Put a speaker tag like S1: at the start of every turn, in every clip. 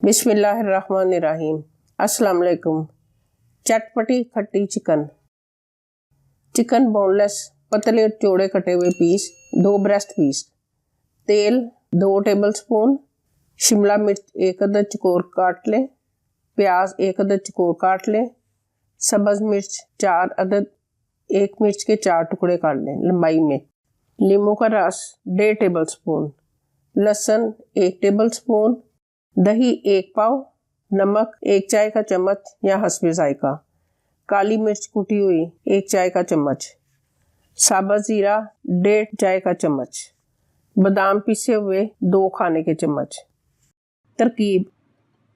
S1: बिस्मिल्लाहिर्रहमानिर्रहीम। अस्सलाम वालेकुम। चटपटी खट्टी चिकन। चिकन बोनलेस पतले और चौड़े कटे हुए पीस, 2 ब्रेस्ट पीस। तेल 2 टेबलस्पून। शिमला मिर्च 1 अदद चौकोर काट लें। प्याज 1 अदद चौकोर काट लें। सब्ज़ मिर्च 4 अदद, 1 मिर्च के 4 टुकड़े काट लें लंबाई में। नींबू का रस 1.5 टेबलस्पून। लहसुन 1 टेबलस्पून। दही 1 पाव। नमक 1 चाय का चम्मच या हस्बे जायका। काली मिर्च कुटी हुई 1 चाय का चम्मच। साबुत जीरा 1.5 चाय का चम्मच। बादाम पिसे हुए 2 खाने के चम्मच। तरकीब: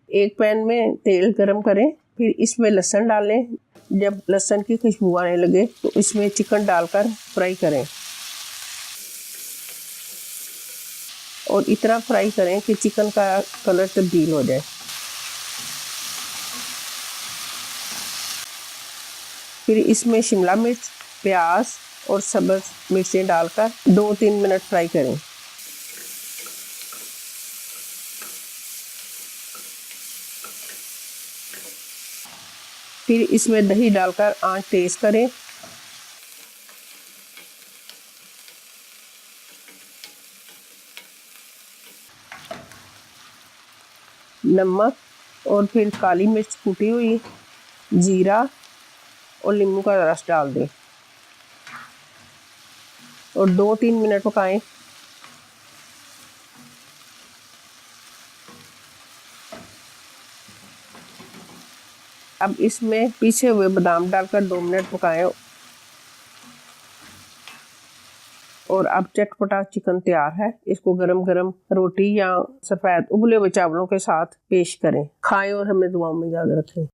S1: एक पैन में तेल गरम करें, फिर इसमें लहसुन डालें। जब लहसुन की खुशबू आने लगे तो इसमें चिकन डालकर फ्राई करें और इतना फ्राई करें कि चिकन का कलर तब्दील हो जाए। फिर इसमें शिमला मिर्च, प्याज और सब्ज़ मिर्चें डालकर 2-3 मिनट फ्राई करें। फिर इसमें दही डालकर आंच तेज़ करें। नमक और फिर काली मिर्च कुटी हुई, जीरा और नींबू का रस डाल दें और 2-3 मिनट पकाएं। अब इसमें पिसे हुए बादाम डालकर 2 मिनट पकाएं और अब चटपटा चिकन तैयार है। इसको गरम गरम रोटी या सफ़ेद उबले हुए चावलों के साथ पेश करें। खाएं और हमें दुआओं में याद रखें।